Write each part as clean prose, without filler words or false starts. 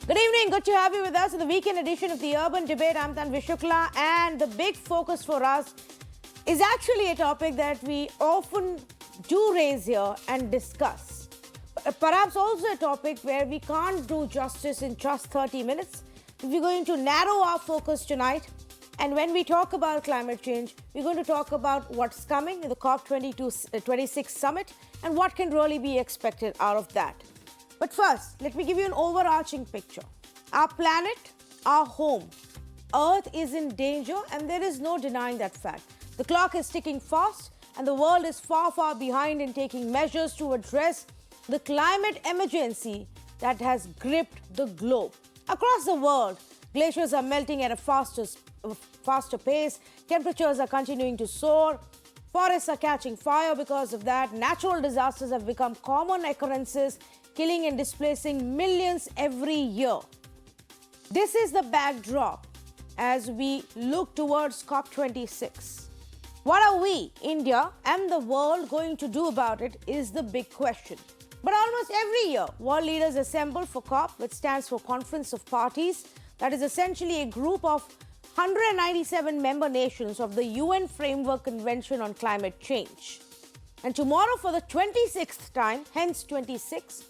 Good evening. Good to have you with us in the weekend edition of the Urban Debate. I'm Tanvi Shukla, and the big focus for us is actually a topic that we often do raise here and discuss. Perhaps also a topic where we can't do justice in just 30 minutes. We're going to narrow our focus tonight. And when we talk about climate change, we're going to talk about what's coming in the COP26 summit and what can really be expected out of that. But first, let me give you an overarching picture. Our planet, our home, Earth is in danger, and there is no denying that fact. The clock is ticking fast, and the world is far, far behind in taking measures to address the climate emergency that has gripped the globe. Across the world, glaciers are melting at a faster pace, temperatures are continuing to soar, forests are catching fire because of that, natural disasters have become common occurrences, killing and displacing millions every year. This is the backdrop as we look towards COP26. What are we, India, and the world going to do about it is the big question. But almost every year, world leaders assemble for COP, which stands for Conference of Parties. That is essentially a group of 197 member nations of the UN Framework Convention on Climate Change. And tomorrow, for the 26th time, hence 26,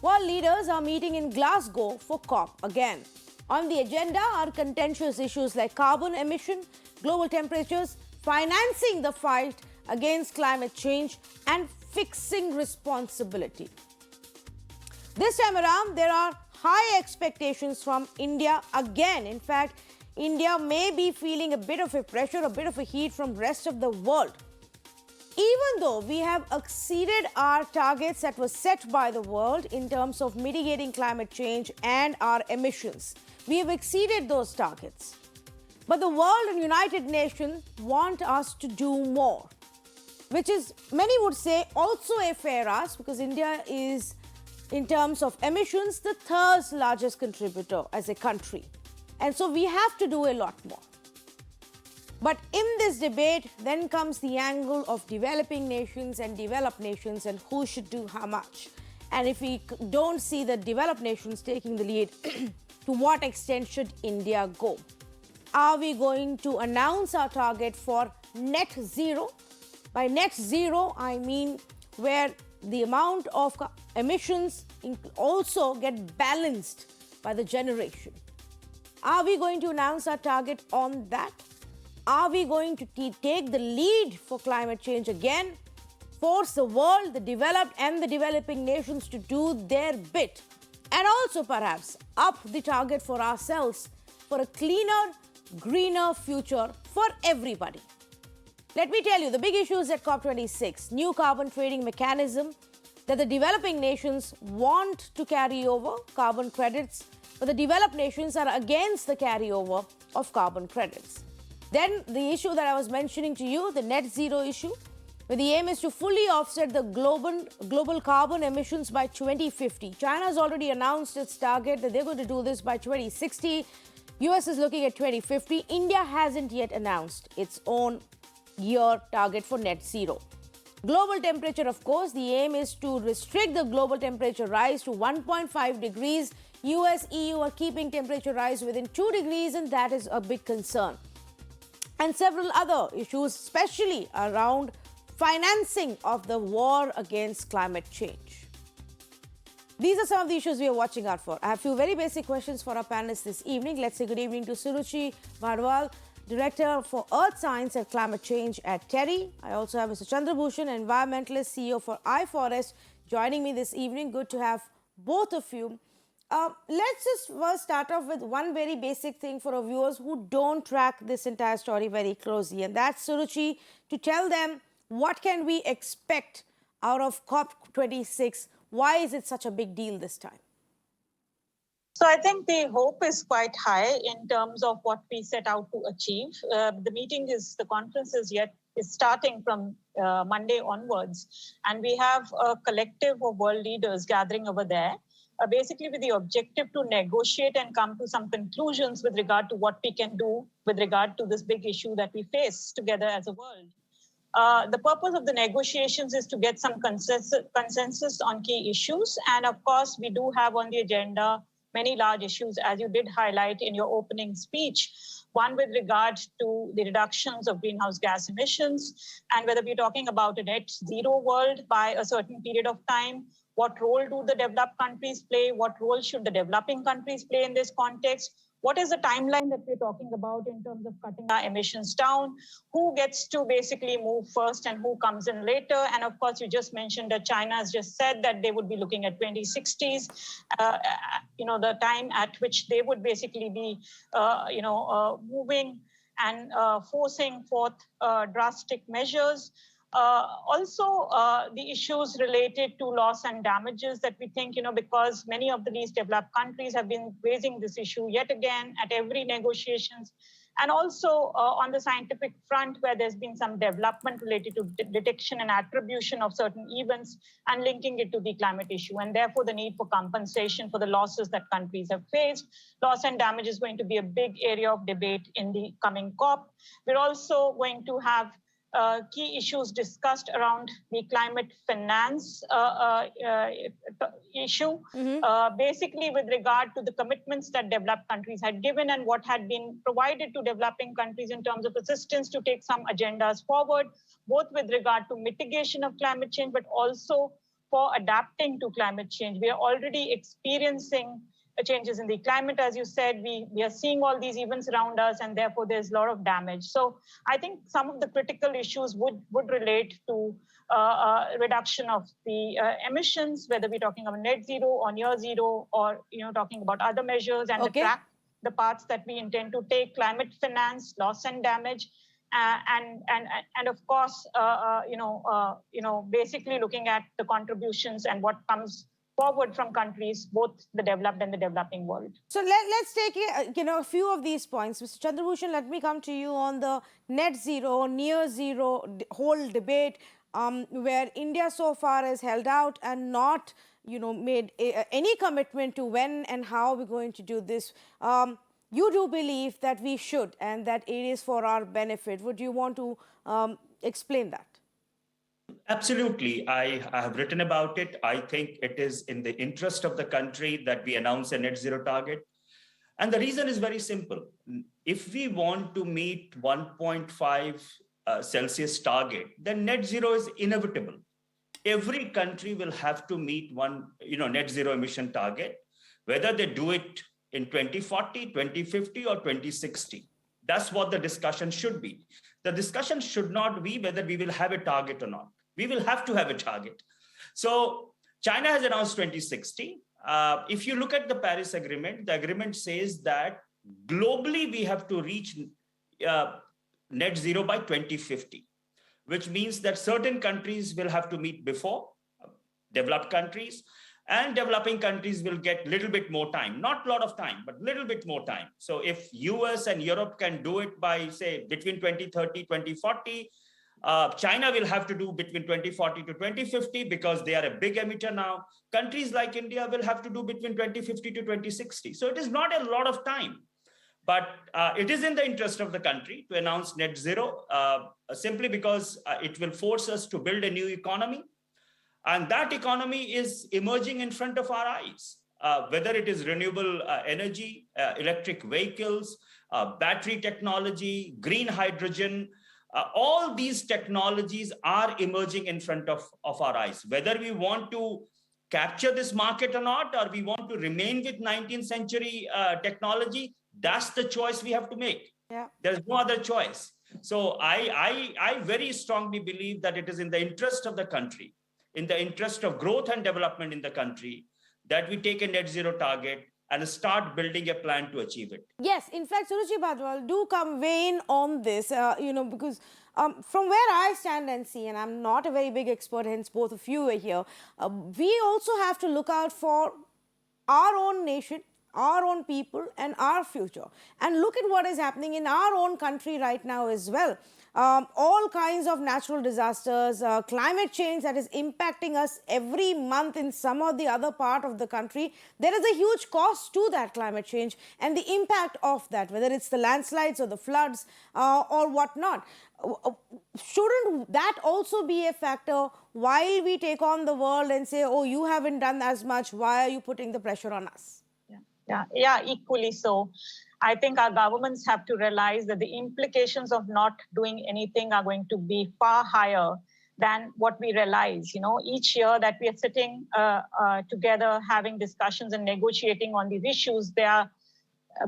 world leaders are meeting in Glasgow for COP again. On the agenda are contentious issues like carbon emission, global temperatures, financing the fight against climate change, and fixing responsibility. This time around, there are high expectations from India again. In fact, India may be feeling a bit of a pressure, a bit of a heat from the rest of the world. Even though we have exceeded our targets that were set by the world in terms of mitigating climate change and our emissions, we have exceeded those targets. But the world and United Nations want us to do more, which is, many would say, also a fair ask, because India is, in terms of emissions, the third largest contributor as a country. And so we have to do a lot more. But in this debate, then comes the angle of developing nations and developed nations and who should do how much. And if we don't see the developed nations taking the lead, to what extent should India go? Are we going to announce our target for net zero? By net zero, I mean where the amount of emissions also get balanced by the generation. Are we going to announce our target on that? Are we going to take the lead for climate change again? Force the world, the developed and the developing nations to do their bit? And also perhaps up the target for ourselves for a cleaner, greener future for everybody. Let me tell you, the big issues at COP26, new carbon trading mechanism that the developing nations want to carry over carbon credits, but the developed nations are against the carryover of carbon credits. Then the issue that I was mentioning to you, the net zero issue, where the aim is to fully offset the global carbon emissions by 2050. China has already announced its target that they're going to do this by 2060. US is looking at 2050. India hasn't yet announced its own year target for net zero. Global temperature, of course, the aim is to restrict the global temperature rise to 1.5 degrees. US, EU are keeping temperature rise within 2 degrees, and that is a big concern. And several other issues, especially around financing of the war against climate change. These are some of the issues we are watching out for. I have a few very basic questions for our panelists this evening. Let's say good evening to Suruchi Bharwal, Director for Earth Science and Climate Change at TERI. I also have Mr. Chandrabhushan, environmentalist, CEO for iForest, joining me this evening. Good to have both of you. Let's just first start off with one very basic thing for our viewers who don't track this entire story very closely, and that's, Suruchi, to tell them what can we expect out of COP26. Why is it such a big deal this time? So I think the hope is quite high in terms of what we set out to achieve. The conference is starting from Monday onwards, and we have a collective of world leaders gathering over there, basically with the objective to negotiate and come to some conclusions with regard to what we can do with regard to this big issue that we face together as a world. The purpose of the negotiations is to get some consensus on key issues. And of course, we do have on the agenda many large issues, as you did highlight in your opening speech. One with regard to the reductions of greenhouse gas emissions, and whether we're talking about a net zero world by a certain period of time. What role do the developed countries play? What role should the developing countries play in this context? What is the timeline that we're talking about in terms of cutting our emissions down? Who gets to basically move first and who comes in later? And of course, you just mentioned that China has just said that they would be looking at 2060s, the time at which they would basically be, moving and forcing forth drastic measures. Also, the issues related to loss and damages that we think, because many of the least developed countries have been raising this issue yet again at every negotiations. And also on the scientific front, where there's been some development related to detection and attribution of certain events and linking it to the climate issue. And therefore, the need for compensation for the losses that countries have faced. Loss and damage is going to be a big area of debate in the coming COP. We're also going to have key issues discussed around the climate finance issue, basically with regard to the commitments that developed countries had given and what had been provided to developing countries in terms of assistance to take some agendas forward, both with regard to mitigation of climate change, but also for adapting to climate change. We are already experiencing changes in the climate, as you said. We are seeing all these events around us, and therefore there's a lot of damage. So I think some of the critical issues would relate to reduction of the emissions, whether we're talking about net zero or near zero, or talking about other measures, and the paths that we intend to take, climate finance, loss and damage. And of course, basically looking at the contributions and what comes forward from countries, both the developed and the developing world. So let's take a few of these points. Mr. Chandrabhushan, let me come to you on the net zero, near zero whole debate, where India so far has held out and not made any commitment to when and how we're going to do this. You do believe that we should and that it is for our benefit. Would you want to explain that? Absolutely. I have written about it. I think it is in the interest of the country that we announce a net zero target. And the reason is very simple. If we want to meet 1.5 Celsius target, then net zero is inevitable. Every country will have to meet one net zero emission target, whether they do it in 2040, 2050, or 2060. That's what the discussion should be. The discussion should not be whether we will have a target or not. We will have to have a target. So China has announced 2060. If you look at the Paris Agreement, the agreement says that globally we have to reach net zero by 2050, which means that certain countries will have to meet before developed countries, and developing countries will get a little bit more time, not a lot of time, but a little bit more time. So if US and Europe can do it by, say, between 2030, 2040, China will have to do between 2040 to 2050 because they are a big emitter now. Countries like India will have to do between 2050 to 2060. So it is not a lot of time, but it is in the interest of the country to announce net zero, simply because it will force us to build a new economy. And that economy is emerging in front of our eyes, whether it is renewable energy, electric vehicles, battery technology, green hydrogen. All these technologies are emerging in front of our eyes. Whether we want to capture this market or not, or we want to remain with 19th century technology, that's the choice we have to make. Yeah. There's no other choice. So I very strongly believe that it is in the interest of the country, in the interest of growth and development in the country, that we take a net zero target and start building a plan to achieve it. Yes, in fact, Suruchi Bhadwal, do come weigh in on this, because from where I stand and see, and I'm not a very big expert, hence both of you are here, we also have to look out for our own nation, our own people, and our future. And look at what is happening in our own country right now as well. All kinds of natural disasters, climate change that is impacting us every month in some or the other part of the country. There is a huge cost to that climate change and the impact of that, whether it's the landslides or the floods or whatnot. Shouldn't that also be a factor while we take on the world and say, oh, you haven't done as much, why are you putting the pressure on us? Yeah, equally so. I think our governments have to realize that the implications of not doing anything are going to be far higher than what we realize. You know, each year that we are sitting together, having discussions and negotiating on these issues, there are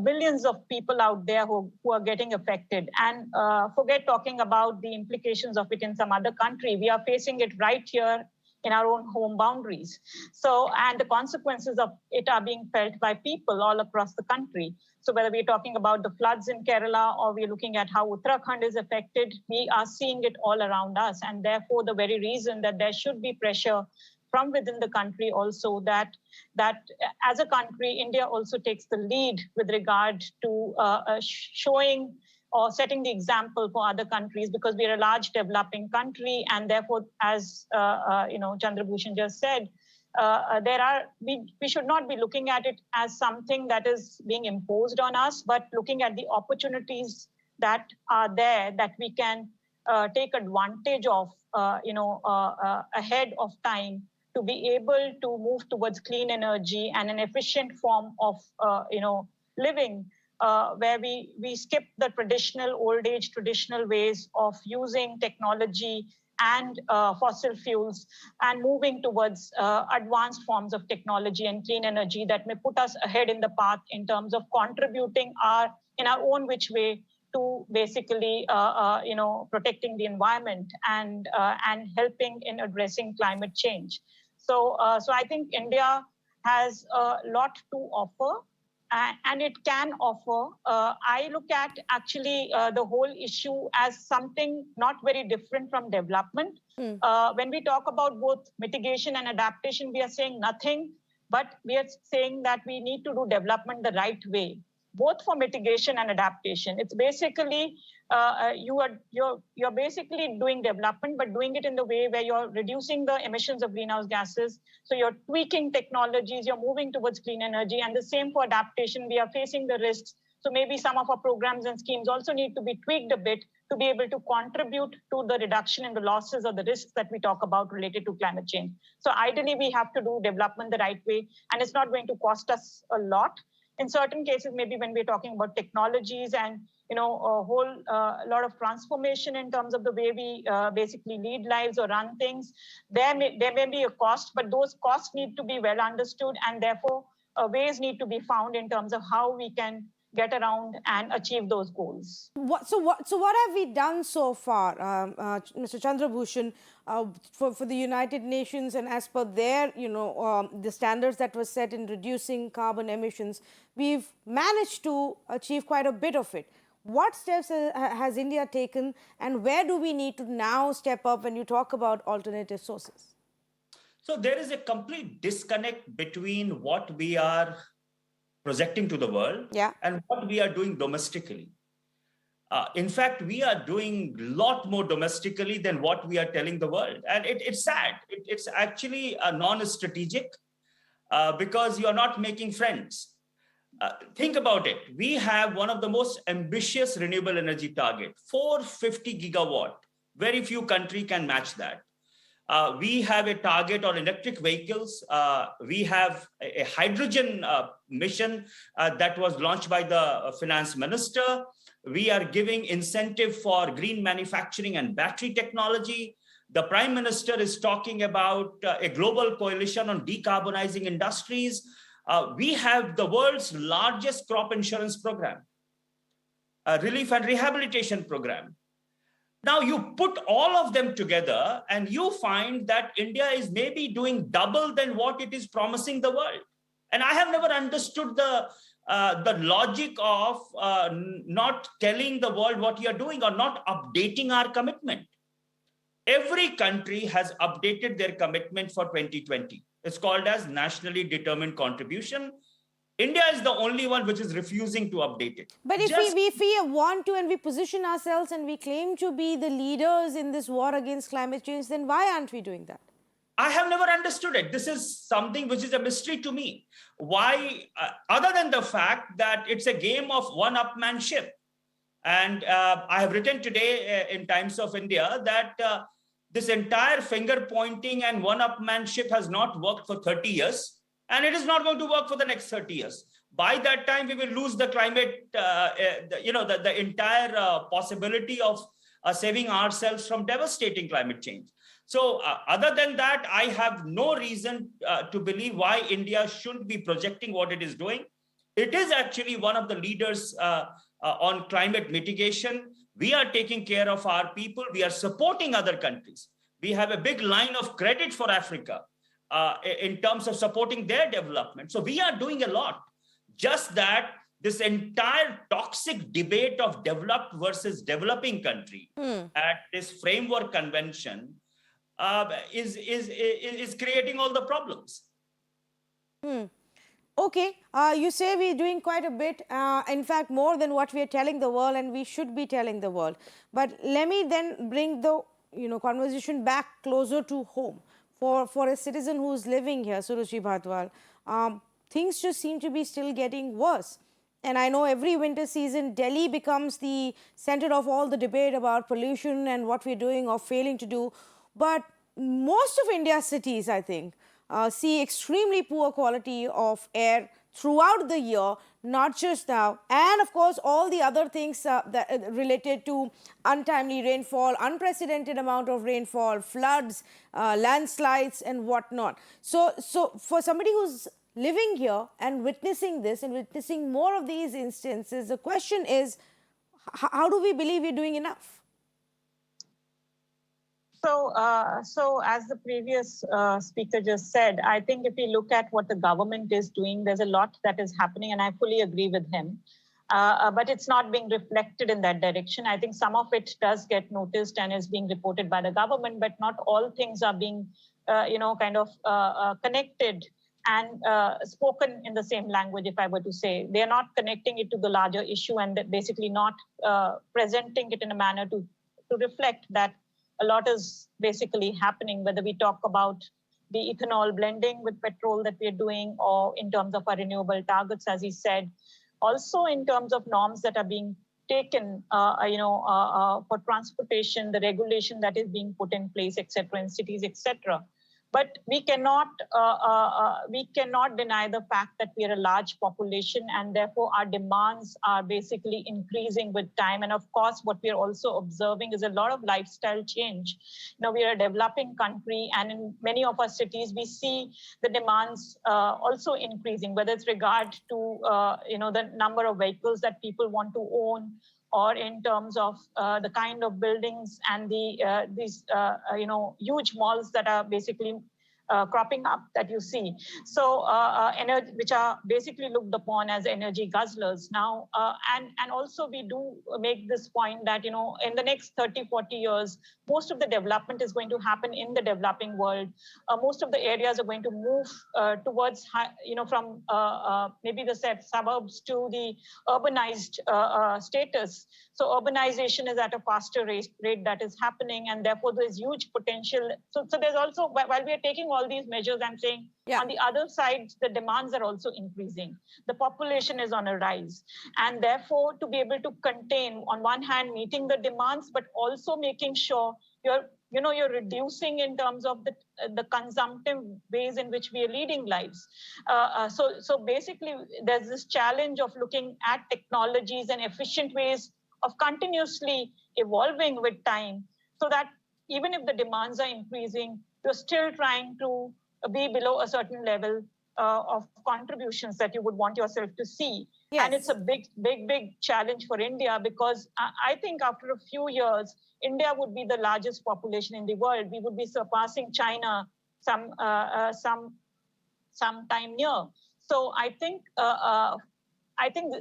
billions of people out there who are getting affected. And forget talking about the implications of it in some other country. We are facing it right here in our own home boundaries. So, and the consequences of it are being felt by people all across the country. So whether we're talking about the floods in Kerala or we're looking at how Uttarakhand is affected, we are seeing it all around us. And therefore, the very reason that there should be pressure from within the country also that as a country, India also takes the lead with regard to showing or setting the example for other countries, because we are a large developing country, and therefore, as Chandrabhushan just said, we should not be looking at it as something that is being imposed on us, but looking at the opportunities that are there that we can take advantage of, ahead of time, to be able to move towards clean energy and an efficient form of, living, where we skip the traditional ways of using technology and fossil fuels, and moving towards advanced forms of technology and clean energy that may put us ahead in the path in terms of contributing in our own which way to basically, protecting the environment and helping in addressing climate change. So I think India has a lot to offer, and it can offer. I look at actually the whole issue as something not very different from development. When we talk about both mitigation and adaptation, we are saying nothing, but we are saying that we need to do development the right way, both for mitigation and adaptation. It's basically you're basically doing development, but doing it in the way where you're reducing the emissions of greenhouse gases. So you're tweaking technologies, you're moving towards clean energy, and the same for adaptation. We are facing the risks. So maybe some of our programs and schemes also need to be tweaked a bit to be able to contribute to the reduction in the losses or the risks that we talk about related to climate change. So ideally, we have to do development the right way, and it's not going to cost us a lot. In certain cases, maybe when we're talking about technologies and a whole lot of transformation in terms of the way we basically lead lives or run things, there may be a cost, but those costs need to be well understood, and therefore ways need to be found in terms of how we can get around and achieve those goals. So what have we done so far, Mr. Chandrabhushan, for the United Nations, and as per their, the standards that were set in reducing carbon emissions, we've managed to achieve quite a bit of it. What steps has India taken, and where do we need to now step up when you talk about alternative sources? So there is a complete disconnect between what we are projecting to the world and what we are doing domestically. In fact, we are doing a lot more domestically than what we are telling the world. And it's sad. It's actually non-strategic because you are not making friends. Think about it. We have one of the most ambitious renewable energy target, 450 gigawatt. Very few countries can match that. We have a target on electric vehicles. We have a hydrogen mission that was launched by the finance minister. We are giving incentive for green manufacturing and battery technology. The Prime Minister is talking about a global coalition on decarbonizing industries. We have the world's largest crop insurance program, relief and rehabilitation program. Now you put all of them together and you find that India is maybe doing double than what it is promising the world. And I have never understood the logic of not telling the world what you're doing or not updating our commitment. Every country has updated their commitment for 2020. It's called as nationally determined contribution. India is the only one which is refusing to update it. But if we want to, and we position ourselves and we claim to be the leaders in this war against climate change, then why aren't we doing that? I have never understood it. This is something which is a mystery to me. Why, other than the fact that it's a game of one-upmanship. And I have written today in Times of India that this entire finger pointing and one-upmanship has not worked for 30 years. And it is not going to work for the next 30 years. by that time, we will lose the climate, the entire possibility of saving ourselves from devastating climate change. So other than that, I have no reason to believe why India shouldn't be projecting what it is doing. It is actually one of the leaders on climate mitigation. We are taking care of our people. We are supporting other countries. We have a big line of credit for Africa in terms of supporting their development. So we are doing a lot. Just that this entire toxic debate of developed versus developing country at this framework convention is creating all the problems. Okay, you say we're doing quite a bit, in fact, more than what we are telling the world, and we should be telling the world. But let me then bring the conversation back closer to home. For a citizen who's living here, Suruchi Bhatwal, things just seem to be still getting worse. And I know every winter season, Delhi becomes the center of all the debate about pollution and what we're doing or failing to do. But most of India's cities, I think, see extremely poor quality of air throughout the year, not just now. And of course, all the other things that related to untimely rainfall, unprecedented amount of rainfall, floods, landslides and whatnot. So for somebody who's living here and witnessing this and witnessing more of these instances, the question is, how do we believe we're doing enough? So as the previous speaker just said, I think if we look at what the government is doing, there's a lot that is happening, and I fully agree with him. But it's not being reflected in that direction. I think some of it does get noticed and is being reported by the government, but not all things are being, connected and spoken in the same language, if I were to say. They are not connecting it to the larger issue and basically not presenting it in a manner to reflect that a lot is basically happening, whether we talk about the ethanol blending with petrol that we're doing, or in terms of our renewable targets, as he said. Also in terms of norms that are being taken, for transportation, the regulation that is being put in place, etc., in cities, etc. But we cannot deny the fact that we are a large population, and therefore our demands are basically increasing with time. And of course, what we are also observing is a lot of lifestyle change. Now, we are a developing country, and in many of our cities, we see the demands also increasing, whether it's regard to the number of vehicles that people want to own, or in terms of the kind of buildings and these huge malls that are basically cropping up that you see. So which are basically looked upon as energy guzzlers now. And also we do make this point that, in the next 30, 40 years, most of the development is going to happen in the developing world. Most of the areas are going to move towards, from maybe the suburbs to the urbanized status. So urbanization is at a faster rate that is happening, and therefore there's huge potential. So there's also, while we are taking all these measures, I'm saying, on the other side, the demands are also increasing. The population is on a rise. And therefore, to be able to contain, on one hand, meeting the demands, but also making sure you're reducing in terms of the consumptive ways in which we are leading lives. So basically, there's this challenge of looking at technologies and efficient ways of continuously evolving with time, so that even if the demands are increasing, you're still trying to be below a certain level of contributions that you would want yourself to see. Yes. And it's a big challenge for India, because I think after a few years, India would be the largest population in the world. We would be surpassing China some time near. So I think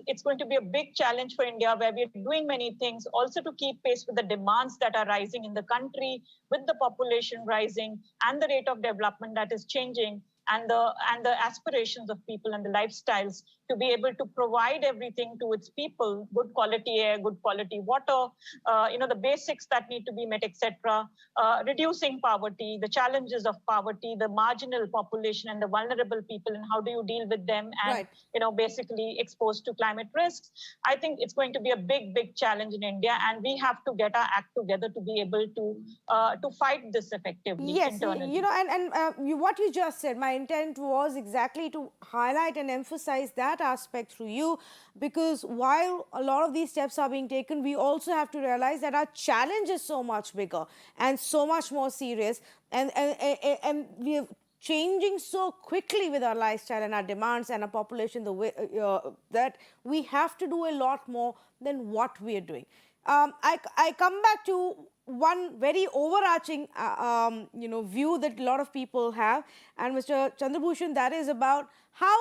it's going to be a big challenge for India, where we're doing many things also to keep pace with the demands that are rising in the country, with the population rising and the rate of development that is changing, and the aspirations of people and the lifestyles, to be able to provide everything to its people: good quality air, good quality water, the basics that need to be met, etc. Reducing poverty, the challenges of poverty, the marginal population and the vulnerable people, and how do you deal with them, and basically exposed to climate risks. I think it's going to be a big challenge in India, and we have to get our act together to be able to fight this effectively. Yes, internally. and what you just said, my intent was exactly to highlight and emphasize that aspect through you, because while a lot of these steps are being taken, we also have to realize that our challenge is so much bigger and so much more serious, and we are changing so quickly with our lifestyle and our demands and our population the way that we have to do a lot more than what we are doing. I come back to one very overarching view that a lot of people have, and Mr. Chandrabhushan, that is about how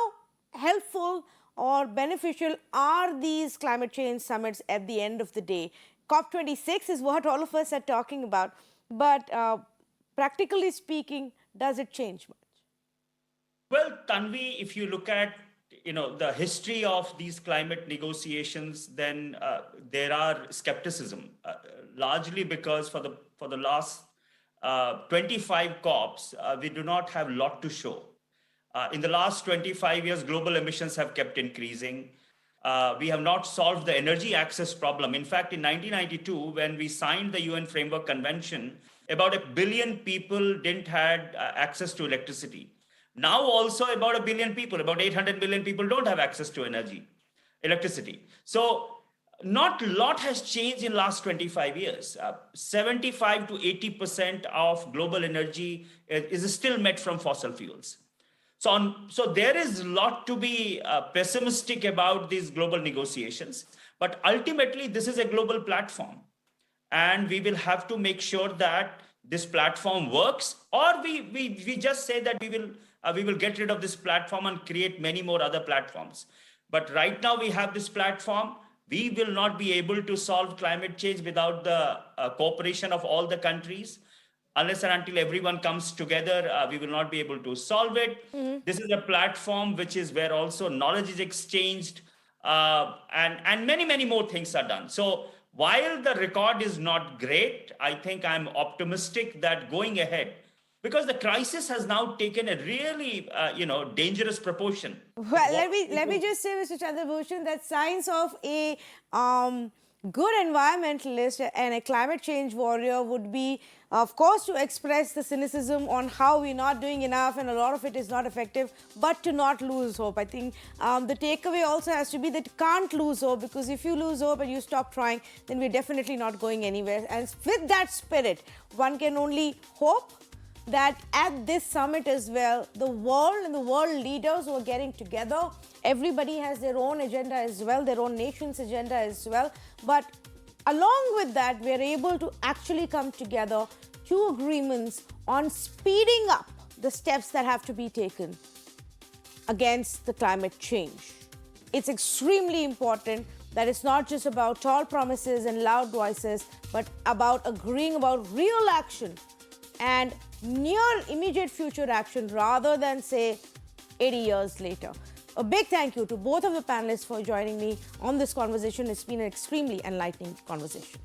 helpful or beneficial are these climate change summits at the end of the day. COP26 is what all of us are talking about, but practically speaking, does it change much? Well, Tanvi, if you look at the history of these climate negotiations, then there are skepticism, largely because for the last 25 COPs, we do not have a lot to show. In the last 25 years, global emissions have kept increasing. We have not solved the energy access problem. In fact, in 1992, when we signed the UN Framework Convention, about 1 billion people didn't have access to electricity. Now also about 1 billion people, about 800 million people don't have access to electricity. So not a lot has changed in the last 25 years. 75 to 80% of global energy is still met from fossil fuels. So there is a lot to be pessimistic about these global negotiations, but ultimately this is a global platform, and we will have to make sure that this platform works, or we just say that we will get rid of this platform and create many more other platforms. But right now we have this platform. We will not be able to solve climate change without the cooperation of all the countries. Unless and until everyone comes together, we will not be able to solve it. Mm-hmm. This is a platform which is where also knowledge is exchanged, and many, many more things are done. So while the record is not great, I think I'm optimistic that going ahead, because the crisis has now taken a really, dangerous proportion. Well, let me just say, Mr. Chandrabhushan, that signs of a good environmentalist and a climate change warrior would be, of course, to express the cynicism on how we're not doing enough and a lot of it is not effective, but to not lose hope. I think the takeaway also has to be that you can't lose hope, because if you lose hope and you stop trying, then we're definitely not going anywhere. And with that spirit, one can only hope that at this summit as well, the world and the world leaders who are getting together, everybody has their own agenda as well, their own nation's agenda as well. But along with that, we are able to actually come together to agreements on speeding up the steps that have to be taken against the climate change. It's extremely important that it's not just about tall promises and loud voices, but about agreeing about real action and near immediate future action rather than, say, 80 years later. A big thank you to both of the panelists for joining me on this conversation. It's been an extremely enlightening conversation.